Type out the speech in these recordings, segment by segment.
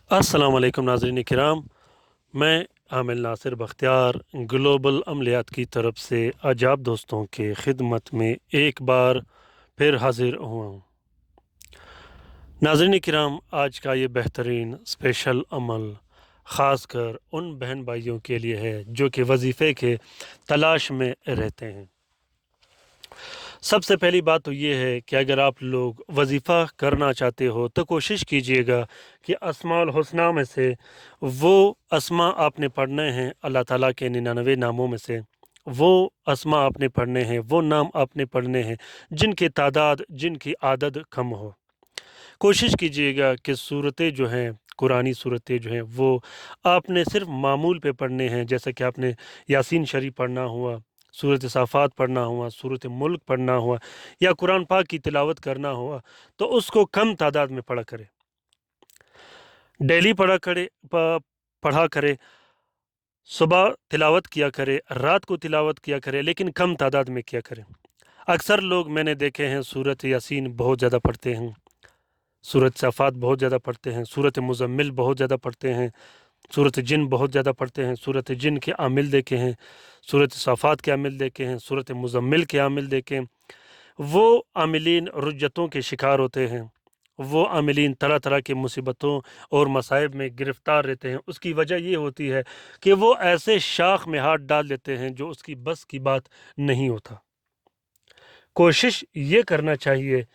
अस्सलाम वालेकुम नाज़रीन किराम। मैं आमिल नासिर बख्तियार ग्लोबल अमलियात की तरफ से आज आप दोस्तों के खिदमत में एक बार फिर हाजिर हुआ हूँ। नाज़रीन किराम, आज का ये बेहतरीन स्पेशल अमल ख़ास कर उन बहन भाइयों के लिए है जो कि वजीफ़े के तलाश में रहते हैं। सबसे पहली बात तो ये है कि अगर आप लोग वजीफ़ा करना चाहते हो तो कोशिश कीजिएगा कि अस्माउल हुस्ना में से वो अस्मा आपने पढ़ने हैं, अल्लाह ताला के 99 नामों में से वो अस्मा आपने पढ़ने हैं, वो नाम आपने पढ़ने हैं जिनकी तादाद, जिनकी आदद कम हो। कोशिश कीजिएगा कि सूरतें जो हैं, कुरानी सूरतें जो हैं वो आपने सिर्फ मामूल पे पढ़ने हैं, जैसे कि आपने यासीन शरीफ पढ़ना हुआ, सूरत साफ़ात पढ़ना हुआ, सूरत मुल्क पढ़ना हुआ या कुरान पाक की तिलावत करना हुआ, तो उसको कम तादाद में पढ़ा करें। डेली पढ़ा करें, सुबह तिलावत किया करें, रात को तिलावत किया करें, लेकिन कम तादाद में किया करें। अक्सर लोग मैंने देखे हैं सूरत यासीन बहुत ज़्यादा पढ़ते हैं, सूरत साफ़ात बहुत ज़्यादा पढ़ते हैं, सूरत मुज़म्मिल बहुत ज़्यादा पढ़ते हैं, सूरत जिन बहुत ज़्यादा पढ़ते हैं। सूरत जिन के आमिल देखे हैं, सूरत साफ़ात के आमिल देखे हैं, सूरत मुज़म्मिल के आमिल देखे हैं। वो आमिलीन रुज्जतों के शिकार होते हैं, वो आमिलीन तरह तरह की मुसीबतों और मसाइब में गिरफ़्तार रहते हैं। उसकी वजह ये होती है कि वो ऐसे शाख में हाथ डाल देते हैं जो उसकी बस की बात नहीं होता। कोशिश ये करना चाहिए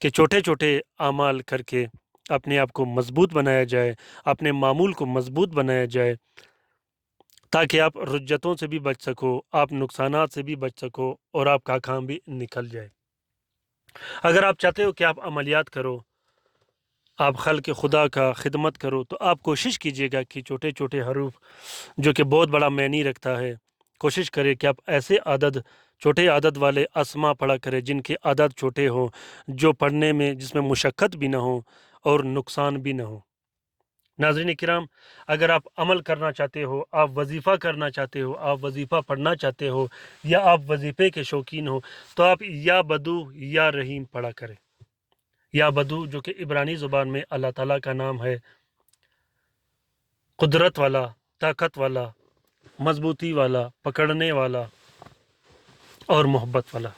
कि छोटे-छोटे अमाल करके अपने आप को मज़बूत बनाया जाए, अपने मामूल को मज़बूत बनाया जाए, ताकि आप रुज्जतों से भी बच सको, आप नुकसानात से भी बच सको और आपका काम भी निकल जाए। अगर आप चाहते हो कि आप अमलियात करो, आप खल्क़ खुदा का खिदमत करो, तो आप कोशिश कीजिएगा कि छोटे-छोटे हरूफ जो कि बहुत बड़ा मायने रखता है, कोशिश करें कि आप ऐसे छोटे आदद वाले अस्मा पढ़ा करें जिनके आदत छोटे हों, जो पढ़ने में जिसमें मुशक्क़त भी ना हो और नुकसान भी ना हो। नाज़रीन किराम, अगर आप अमल करना चाहते हो, आप वजीफ़ा करना चाहते हो, आप वजीफ़ा पढ़ना चाहते हो या आप वजीफ़े के शौकीन हो, तो आप या बदू या रहीम पढ़ा करें। या बदू जो कि इब्रानी ज़ुबान में अल्लाह ताला का नाम है, कुदरत वाला, ताकत वाला, मजबूती वाला, पकड़ने वाला और मोहब्बत वाला।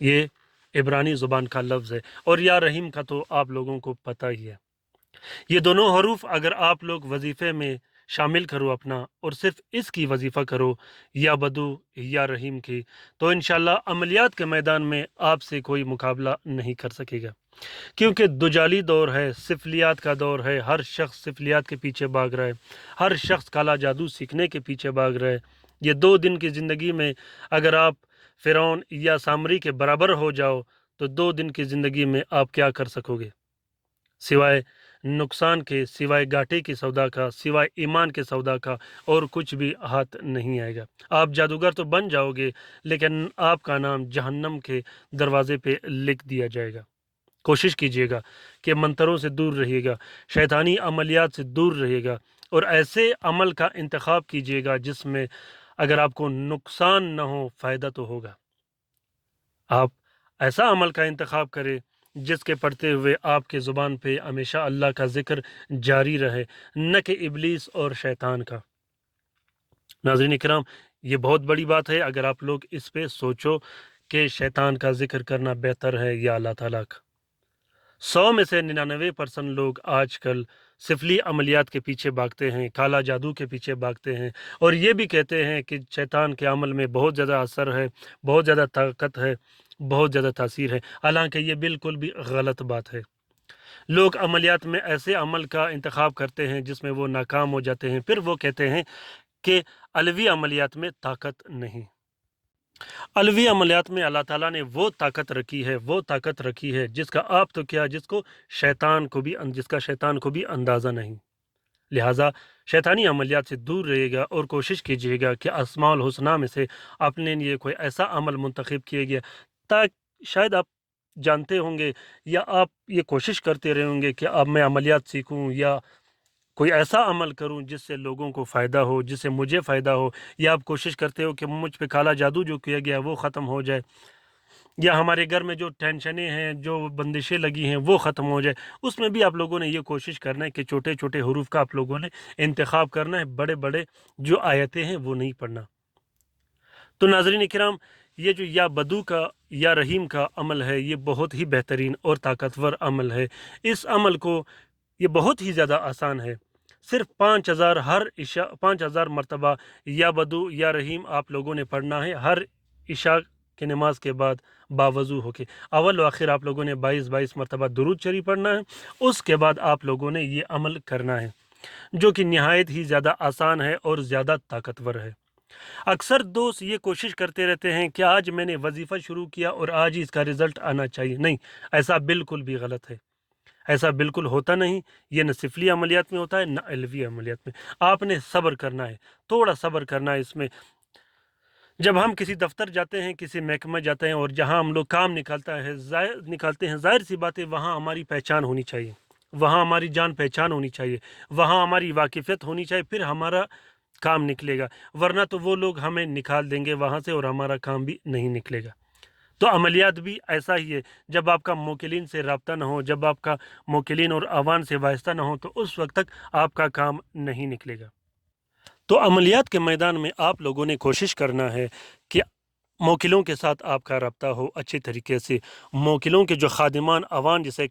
ये इब्रानी ज़ुबान का लफ्ज़ है और या रहीम का तो आप लोगों को पता ही है। ये दोनों हरूफ अगर आप लोग वजीफ़े में शामिल करो अपना और सिर्फ इसकी वजीफ़ा करो, या बदू या रहीम की, तो इंशाल्लाह अमलियात के मैदान में आपसे कोई मुकाबला नहीं कर सकेगा। क्योंकि दुजाली दौर है, सिफलियात का दौर है, हर शख्स सिफलियात के पीछे भाग रहा है, हर शख्स काला जादू सीखने के पीछे भाग रहा है। ये 2 दिन की ज़िंदगी में अगर आप फ़िरौन या सामरी के बराबर हो जाओ, तो 2 दिन की ज़िंदगी में आप क्या कर सकोगे? सिवाय नुकसान के, सिवाय घाटे के सौदा का, सिवाय ईमान के सौदा का और कुछ भी हाथ नहीं आएगा। आप जादूगर तो बन जाओगे, लेकिन आपका नाम जहन्नम के दरवाज़े पे लिख दिया जाएगा। कोशिश कीजिएगा कि मंतरों से दूर रहिएगा, शैतानी अमलियात से दूर रहिएगा और ऐसे अमल का इंतखाब कीजिएगा जिसमें अगर आपको नुकसान ना हो, फ़ायदा तो होगा। आप ऐसा अमल का इंतखाब करें जिसके पढ़ते हुए आपके ज़ुबान पे हमेशा अल्लाह का ज़िक्र जारी रहे, न कि इब्लीस और शैतान का। नाज़रीन इकराम, ये बहुत बड़ी बात है अगर आप लोग इस पे सोचो कि शैतान का ज़िक्र करना बेहतर है या अल्लाह ताला का। 100 में से 99% लोग आजकल सिफली अमलियात के पीछे भागते हैं, काला जादू के पीछे भागते हैं और ये भी कहते हैं कि शैतान के अमल में बहुत ज़्यादा असर है, बहुत ज़्यादा ताकत है, बहुत ज़्यादा तासीर है। हालांकि ये बिल्कुल भी गलत बात है। लोग अमलियात में ऐसे अमल का इंतखाब करते हैं जिसमें वो नाकाम हो जाते हैं, फिर वो कहते हैं कि अलवी अमलियात में ताकत नहीं। अलवी अमलियात में अल्लाह ताला ने वो ताकत रखी है, वो ताकत रखी है जिसका आप तो क्या, जिसका शैतान को भी अंदाज़ा नहीं। लिहाजा शैतानी अमलियात से दूर रहिएगा और कोशिश कीजिएगा कि अस्माउल हुस्ना में से अपने लिए कोई ऐसा अमल मुंतखब किया गया, ताकि शायद आप जानते होंगे या आप ये कोशिश करते रहे होंगे कि अब मैं अमलियात सीखूं या कोई ऐसा अमल करूं जिससे लोगों को फ़ायदा हो, जिससे मुझे फ़ायदा हो, या आप कोशिश करते हो कि मुझ पे काला जादू जो किया गया वो ख़त्म हो जाए। یا ہمارے گھر میں جو ٹینشنیں ہیں، جو بندشیں لگی ہیں وہ ختم ہو جائے، اس میں بھی آپ لوگوں نے یہ کوشش کرنا ہے کہ چھوٹے چھوٹے حروف کا آپ لوگوں نے انتخاب کرنا ہے، بڑے بڑے جو آیتیں ہیں وہ نہیں پڑھنا۔ تو ناظرین کرام، یہ جو یا بدو کا یا رحیم کا عمل ہے، یہ بہت ہی بہترین اور طاقتور عمل ہے۔ اس عمل کو یہ بہت ہی زیادہ آسان ہے، صرف 5000 مرتبہ یا بدو یا رحیم آپ لوگوں نے پڑھنا ہے ہر عشاء کی نماز کے بعد باوضو ہو کے۔ اول و آخر آپ لوگوں نے 22 مرتبہ درود شریف پڑھنا ہے، اس کے بعد آپ لوگوں نے یہ عمل کرنا ہے، جو کہ نہایت ہی زیادہ آسان ہے اور زیادہ طاقتور ہے۔ اکثر دوست یہ کوشش کرتے رہتے ہیں کہ آج میں نے وظیفہ شروع کیا اور آج ہی اس کا رزلٹ آنا چاہیے۔ نہیں، ایسا بالکل بھی غلط ہے، ایسا بالکل ہوتا نہیں۔ یہ نہ سفلی عملیات میں ہوتا ہے نہ علوی عملیات میں۔ آپ نے صبر کرنا ہے، تھوڑا صبر کرنا ہے اس میں۔ جب ہم کسی دفتر جاتے ہیں، کسی محکمہ جاتے ہیں اور جہاں ہم لوگ کام نکالتے ہیں، ظاہر سی بات ہے وہاں ہماری پہچان ہونی چاہیے، وہاں ہماری جان پہچان ہونی چاہیے، وہاں ہماری واقفیت ہونی چاہیے، پھر ہمارا کام نکلے گا، ورنہ تو وہ لوگ ہمیں نکال دیں گے وہاں سے اور ہمارا کام بھی نہیں نکلے گا۔ تو عملیات بھی ایسا ہی ہے، جب آپ کا موکلین سے رابطہ نہ ہو، جب آپ کا موکلین اور عوان سے واسطہ نہ ہو، تو اس وقت تک آپ کا کام نہیں نکلے گا۔ تو عملیات کے میدان میں آپ لوگوں نے کوشش کرنا ہے کہ موکلوں کے ساتھ آپ کا رابطہ ہو اچھے طریقے سے، موکلوں کے جو خادمان عوان جسے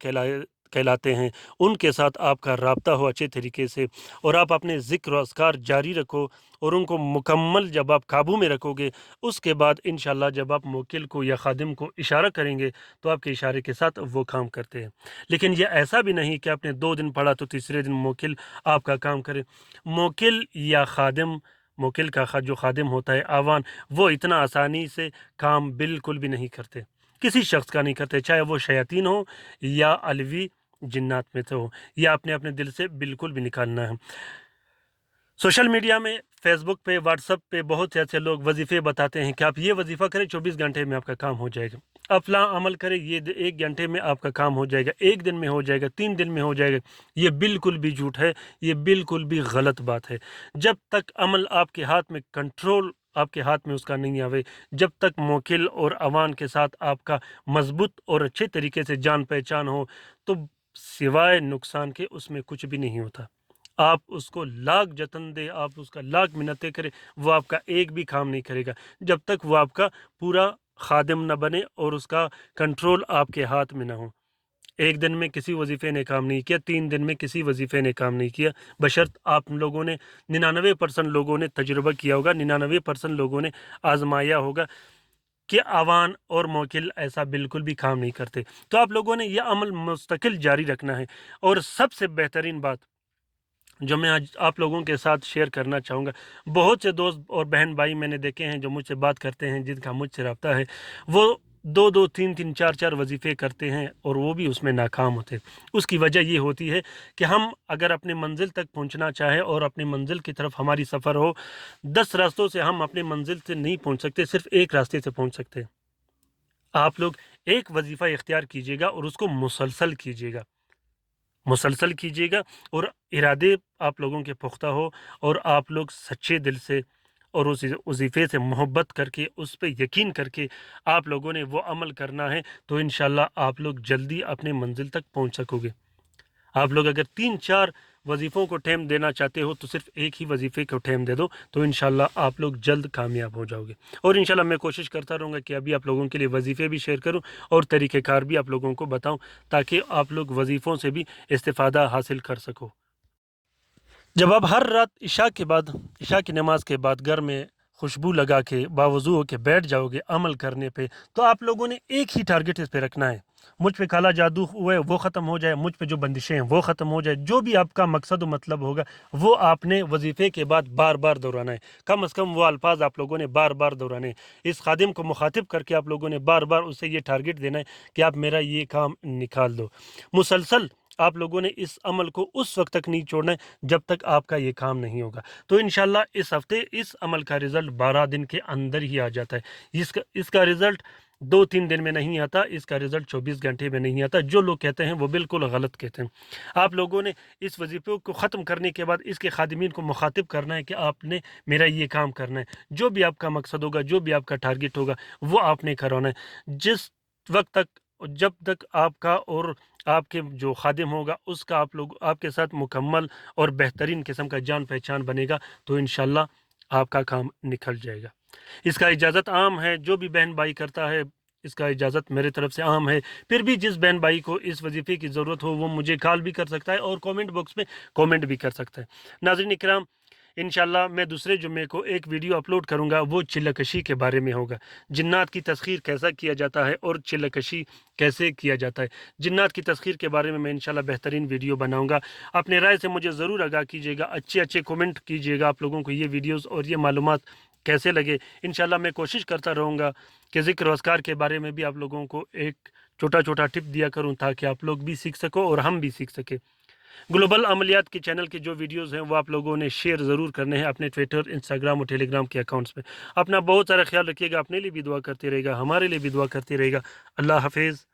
کہلاتے ہیں ان کے ساتھ آپ کا رابطہ ہو اچھے طریقے سے، اور آپ اپنے ذکر و اذکار جاری رکھو اور ان کو مکمل جب آپ قابو میں رکھو گے، اس کے بعد انشاءاللہ جب آپ موکل کو یا خادم کو اشارہ کریں گے تو آپ کے اشارے کے ساتھ وہ کام کرتے ہیں۔ لیکن یہ ایسا بھی نہیں کہ آپ نے 2 دن پڑھا تو تیسرے دن موکل آپ کا کام کرے۔ موکل یا خادم، موکل کا جو خادم ہوتا ہے عوان، وہ اتنا آسانی سے کام بالکل بھی نہیں کرتے، کسی شخص کا نہیں کرتے، چاہے وہ شیاطین ہو یا علوی جنات میں سے ہو، یا اپنے دل سے بالکل بھی نکالنا ہے۔ سوشل میڈیا میں، فیس بک پہ، واٹس اپ پہ بہت سے ایسے لوگ وظیفے بتاتے ہیں کہ آپ یہ وظیفہ کریں 24 گھنٹے میں آپ کا کام ہو جائے گا، آپ فلاں عمل کریں یہ 1 گھنٹے میں آپ کا کام ہو جائے گا، 1 دن میں ہو جائے گا، 3 دن میں ہو جائے گا۔ یہ بالکل بھی جھوٹ ہے، یہ بالکل بھی غلط بات ہے۔ جب تک عمل آپ کے ہاتھ میں، کنٹرول آپ کے ہاتھ میں اس کا نہیں آوے، جب تک موکل اور عوان کے ساتھ آپ کا مضبوط اور اچھے طریقے سے جان پہچان ہو، تو سوائے نقصان کے اس میں کچھ بھی نہیں ہوتا۔ آپ اس کو لاکھ جتن دے، آپ اس کا لاکھ منتیں کریں، وہ آپ کا ایک بھی کام نہیں کرے گا جب تک وہ آپ کا پورا خادم نہ بنے اور اس کا کنٹرول آپ کے ہاتھ میں نہ ہو۔ 1 دن میں کسی وظیفے نے کام نہیں کیا، 3 دن میں کسی وظیفے نے کام نہیں کیا، بشرط آپ لوگوں نے 99% لوگوں نے تجربہ کیا ہوگا، 99% لوگوں نے آزمایا ہوگا کہ عوان اور موکل ایسا بالکل بھی کام نہیں کرتے۔ تو آپ لوگوں نے یہ عمل مستقل جاری رکھنا ہے۔ اور سب سے بہترین بات جو میں آج آپ لوگوں کے ساتھ شیئر کرنا چاہوں گا، بہت سے دوست اور بہن بھائی میں نے دیکھے ہیں جو مجھ سے بات کرتے ہیں، جن کا مجھ سے رابطہ ہے، وہ 2 3 4 وظیفے کرتے ہیں اور وہ بھی اس میں ناکام ہوتے ہیں۔ اس کی وجہ یہ ہوتی ہے کہ ہم اگر اپنے منزل تک پہنچنا چاہیں اور اپنی منزل کی طرف ہماری سفر ہو، 10 راستوں سے ہم اپنے منزل سے نہیں پہنچ سکتے، صرف ایک راستے سے پہنچ سکتے ہیں۔ آپ لوگ ایک وظیفہ اختیار کیجیے گا اور اس کو مسلسل کیجیے گا، مسلسل کیجیے گا، اور ارادے آپ لوگوں کے پختہ ہو اور آپ لوگ سچے دل سے اور اس وظیفے سے محبت کر کے، اس پہ یقین کر کے آپ لوگوں نے وہ عمل کرنا ہے، تو انشاءاللہ آپ لوگ جلدی اپنے منزل تک پہنچ سکو گے۔ آپ لوگ اگر 3 4 وظیفوں کو ٹائم دینا چاہتے ہو تو صرف ایک ہی وظیفے کو ٹائم دے دو، تو انشاءاللہ آپ لوگ جلد کامیاب ہو جاؤ گے۔ اور انشاءاللہ میں کوشش کرتا رہوں گا کہ ابھی آپ لوگوں کے لیے وظیفے بھی شیئر کروں اور طریقہ کار بھی آپ لوگوں کو بتاؤں، تاکہ آپ لوگ وظیفوں سے بھی استفادہ حاصل کر سکو۔ جب آپ ہر رات عشاء کی نماز کے بعد گھر میں خوشبو لگا کے باوضو ہو کے بیٹھ جاؤ گے عمل کرنے پہ، تو آپ لوگوں نے ایک ہی ٹارگٹ اس پہ رکھنا ہے، مجھ پہ کالا جادو ہوا ہے وہ ختم ہو جائے، مجھ پہ جو بندشیں ہیں وہ ختم ہو جائے، جو بھی آپ کا مقصد و مطلب ہوگا وہ آپ نے وظیفے کے بعد بار بار دہرانا ہے۔ کم از کم وہ الفاظ آپ لوگوں نے بار بار دہرانے ہیں، اس خادم کو مخاطب کر کے آپ لوگوں نے بار بار اسے یہ ٹارگٹ دینا ہے کہ آپ میرا یہ کام نکال دو۔ مسلسل آپ لوگوں نے اس عمل کو اس وقت تک نہیں چھوڑنا ہے جب تک آپ کا یہ کام نہیں ہوگا۔ تو انشاءاللہ اس ہفتے اس عمل کا رزلٹ 12 دن کے اندر ہی آ جاتا ہے۔ اس کا رزلٹ 2-3 दिन में नहीं आता, इसका रिज़ल्ट 24 घंटे में नहीं आता। जो लोग कहते हैं वो बिल्कुल गलत कहते हैं। आप लोगों ने इस वजीफ़े को ख़त्म करने के बाद इसके खादिमीन को मुखातिब करना है कि आपने मेरा ये काम करना है। जो भी आपका मकसद होगा, जो भी आपका टारगेट होगा, वो आपने करवाना है। जिस वक्त तक, जब तक आपका और आपके जो खादिम होगा उसका आप लोग आपके साथ मुकम्मल और बेहतरीन किस्म का जान पहचान बनेगा, तो इंशाल्लाह आपका काम निकल जाएगा। इसका इजाज़त आम है, जो भी बहन भाई करता है इसका इजाज़त मेरे तरफ से आम है। फिर भी जिस बहन भाई को इस वजीफ़े की ज़रूरत हो वो मुझे कॉल भी कर सकता है और कमेंट बॉक्स में कमेंट भी कर सकता है। नाज़रीन इकराम, इंशाल्लाह मैं दूसरे जुम्मे को एक वीडियो अपलोड करूंगा, वो चिल्लाकशी के बारे में होगा। जिन्नात की तस्खीर कैसा किया जाता है और चिल्लाकशी कैसे किया जाता है, जिन्नात की तस्खीर के बारे में मैं इंशाल्लाह बेहतरीन वीडियो बनाऊंगा। अपने राय से मुझे ज़रूर आगाह कीजिएगा, अच्छे अच्छे कमेंट कीजिएगा। आप लोगों को ये वीडियोज़ और ये मालूमात कैसे लगे। इंशाल्लाह मैं कोशिश करता रहूँगा कि ज़िक्र व अस्कार के बारे में भी आप लोगों को एक छोटा छोटा टिप दिया करूँ, ताकि आप लोग भी सीख सको और हम भी सीख सकें। ग्लोबल अमलियात के चैनल के जो वीडियोस हैं वो आप लोगों ने शेयर ज़रूर करने हैं अपने ट्विटर, इंस्टाग्राम और टेलीग्राम के अकाउंट्स में। अपना बहुत सारा ख्याल रखिएगा, अपने लिए भी दुआ करते रहेगा, हमारे लिए भी दुआ करते रहेगा। अल्लाह हाफिज़।